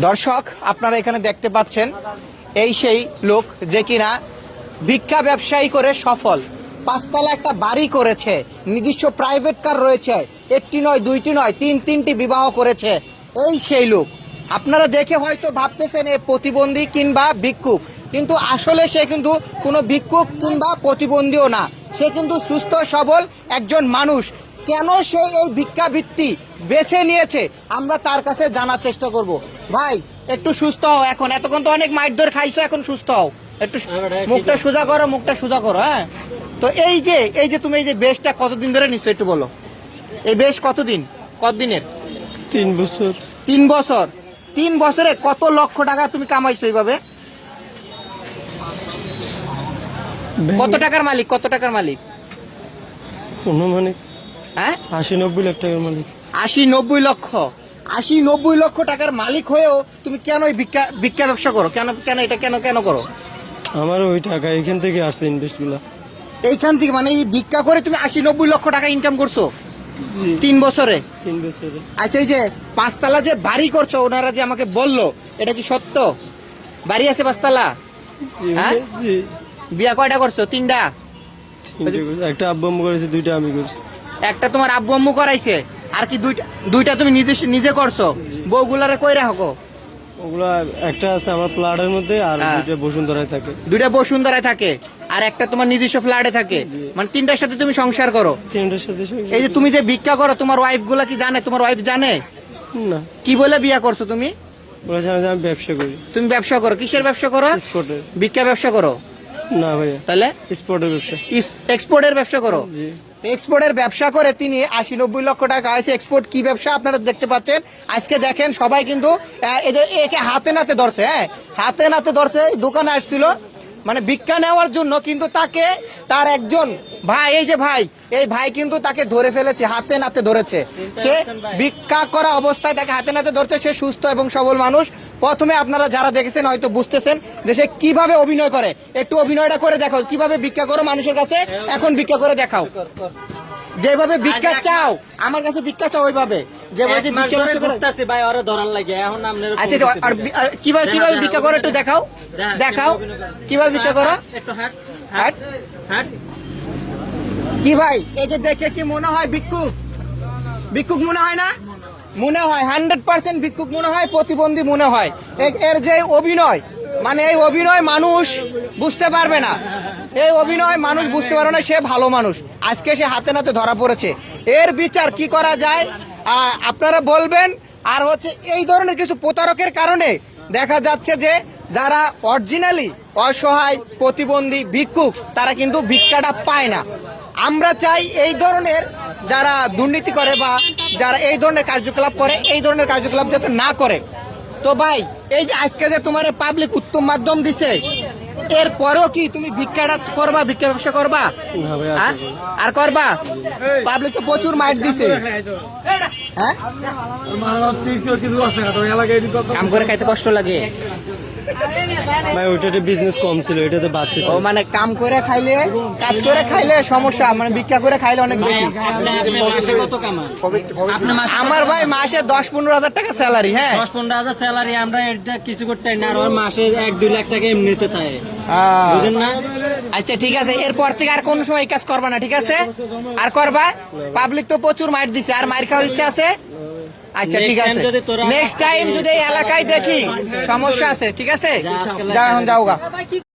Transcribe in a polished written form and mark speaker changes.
Speaker 1: দর্শক আপনারা এখানে দেখতে পাচ্ছেন এই সেই লোক যে কিনা ভিক্ষা ব্যবসায়ী করে সফল। পাঁচতলা একটা বাড়ি করেছে, নিজস্ব প্রাইভেট কার রয়েছে, একটি নয় দুইটি নয় তিনটি বিবাহ করেছে। এই সেই লোক। আপনারা দেখে হয়তো ভাবতেছেন এ প্রতিবন্ধী কিংবা ভিক্ষুক, কিন্তু আসলে সে কিন্তু কোনো ভিক্ষুক কিংবা প্রতিবন্ধীও না। সে কিন্তু সুস্থ সবল একজন মানুষ। কেন সে এই ভিক্ষাবৃত্তি বেছে নিয়েছে আমরা তার কাছে জানার চেষ্টা করব। ভাই একটু সুস্থ হও, এখন এতক্ষণ তো অনেক মাইর খাইছো, এখন সুস্থ হও, একটু মুখটা সোজা করো, মুখটা সোজা করো। হ্যাঁ, তো এই যে তুমি এই যে বেশটা কতদিন ধরে নিচ্ছ একটু বলো। এই বেশ কতদিনের?
Speaker 2: 3 বছর।
Speaker 1: 3 বছর। 3 বছরে কত লক্ষ টাকা তুমি কামাইছো এইভাবে? কত টাকার মালিক?
Speaker 2: অনুমানিক
Speaker 1: হ্যাঁ
Speaker 2: 80-90 লাখ টাকার মালিক।
Speaker 1: 80-90 লক্ষ টাকার মালিক হয়েও তুমি কেন এই ভিক্ষা ব্যবসা করো? কেন করো?
Speaker 2: আমার ওই টাকা এখান থেকে আসছে ইনভেস্ট গুলা।
Speaker 1: এইখান থেকে মানে এই ভিক্ষা করে তুমি 80-90 লক্ষ টাকা ইনকাম করছো 3 বছরে?
Speaker 2: 3 বছরে।
Speaker 1: আচ্ছা, এই যে 5 তলা যে বাড়ি করছো, ওনারা যে আমাকে বললো, এটা কি সত্য? বাড়ি আছে 5 তলা? হ্যাঁ, বিয়া কয়টা করছো? 3টা।
Speaker 2: একটা আব্বু আম্মু করেছে, 2টা আমি করছি।
Speaker 1: একটা তোমার আব্বু আম্মু করাইছে, আর কি দুইটা তুমি নিজে করছো? বউগুলারে কই রাখো?
Speaker 2: ওগুলা একটা আছে আমার প্লাটের মধ্যে, আর 2টা বসুন্ধরায় থাকে।
Speaker 1: 2টা বসুন্ধরায় থাকে, আর একটা তোমার নিজস্ব ফ্ল্যাটে থাকে। মানে 3টার সাথে তুমি সংসার করো?
Speaker 2: 3টার সাথে।
Speaker 1: এই যে তুমি যে ভিক্ষা করো, তোমার ওয়াইফ গুলা কি জানে? তোমার ওয়াইফ জানে
Speaker 2: না।
Speaker 1: কি বলে বিয়া করছো তুমি?
Speaker 2: বলেছে আমি ব্যবসা করি।
Speaker 1: তুমি ব্যবসা করো? কিসের ব্যবসা করো?
Speaker 2: এক্সপোর্টের।
Speaker 1: ভিক্ষা ব্যবসা করো
Speaker 2: না ভাইয়া,
Speaker 1: তাহলে
Speaker 2: এক্সপোর্টের ব্যবসা।
Speaker 1: এক্সপোর্টের ব্যবসা করো?
Speaker 2: জি।
Speaker 1: এক্সপোর্টের ব্যবসা করে তিনি 80-90 লক্ষ টাকা আছে। এক্সপোর্ট কি ব্যবসা আপনারা দেখতে পাচ্ছেন। আজকে দেখেন সবাই কিন্তু একে হাতে নাতে ধরছে। হ্যাঁ, হাতে নাতে ধরছে। দোকানে আসছিল মানে ভিক্ষা নেওয়ার জন্য, কিন্তু তাকে তার একজন ভাই, এই ভাই কিন্তু তাকে ধরে ফেলেছে, হাতে নাতে ধরেছে। সে ভিক্ষা করা অবস্থায় তাকে হাতে নাতে ধরছে। সে সুস্থ এবং সবল মানুষ। প্রথমে আপনারা যারা দেখেছেন হয়তো বুঝতেছেন যে সে কিভাবে অভিনয় করে। একটু অভিনয়টা করে দেখাও, কিভাবে ভিক্ষা করো মানুষের কাছে। এখন ভিক্ষা করে দেখাও, যেভাবে ভিক্ষা চাও আমার কাছে ভিক্ষা চাও, ওইভাবে যেভাবে আচ্ছা, কিভাবে ভিক্ষা করো একটু দেখাও কিভাবে ভিক্ষা করো। কি ভাই, এই যে দেখে কি মনে হয় ভিক্ষুক মনে হয় না? মনে হয় 100% ভিক্ষুক মনে হয়, প্রতিবন্ধী মনে হয়। এর যে অভিনয়, মানে এই অভিনয় মানুষ বুঝতে পারবে না। সে ভালো মানুষ। আজকে সে হাতে নাতে ধরা পড়েছে। এর বিচার কি করা যায় আপনারা বলবেন। আর হচ্ছে এই ধরনের কিছু প্রতারকের কারণে দেখা যাচ্ছে যে যারা অরিজিনালি অসহায় প্রতিবন্ধী ভিক্ষুক, তারা কিন্তু ভিক্ষাটা পায় না। আমরা চাই এই ধরনের যারা দুর্নীতি করে বা যারা এই ধরনের কার্যকলাপ করে, এই ধরনের কার্যকলাপ যাতে না করে। তো ভাই, এই যে আজকে যে তোমার পাবলিক উত্তম মাধ্যম দিছে, এরপরেও কি তুমি ভিক্ষা ব্যবসা করবা? আর করবা? পাবলিক তো প্রচুর মাইট দিছে। হ্যাঁ, কাম করে খাইতে কষ্ট লাগে
Speaker 2: ভাই, ওইটাতে বিজনেস কম ছিল, এটাতে বাড়তেছে।
Speaker 1: ও মানে কাজ করে খাইলে সমস্যা, মানে ভিক্ষা করে খাইলে অনেক বেশি। আমার ভাই মাসে 10-15 হাজার টাকা স্যালারি। হ্যাঁ,
Speaker 3: 10-15 হাজার স্যালারি। আমরা এটা কিছু করতে না, আর মাসে 1-2 লাখ টাকা এমনিতে থাকে, বুঝেন না?
Speaker 1: আচ্ছা ঠিক আছে, এরপর থেকে আর কোন সময় এই কাজ করবা না, ঠিক আছে? আর করবা? পাবলিক তো প্রচুর মাইর দিছে, আর মাইর খাওয়ার ইচ্ছা আছে? আচ্ছা ঠিক আছে, নেক্সট টাইম যদি এই এলাকায় দেখি সমস্যা আছে, ঠিক আছে, যাও এখন যাওগা।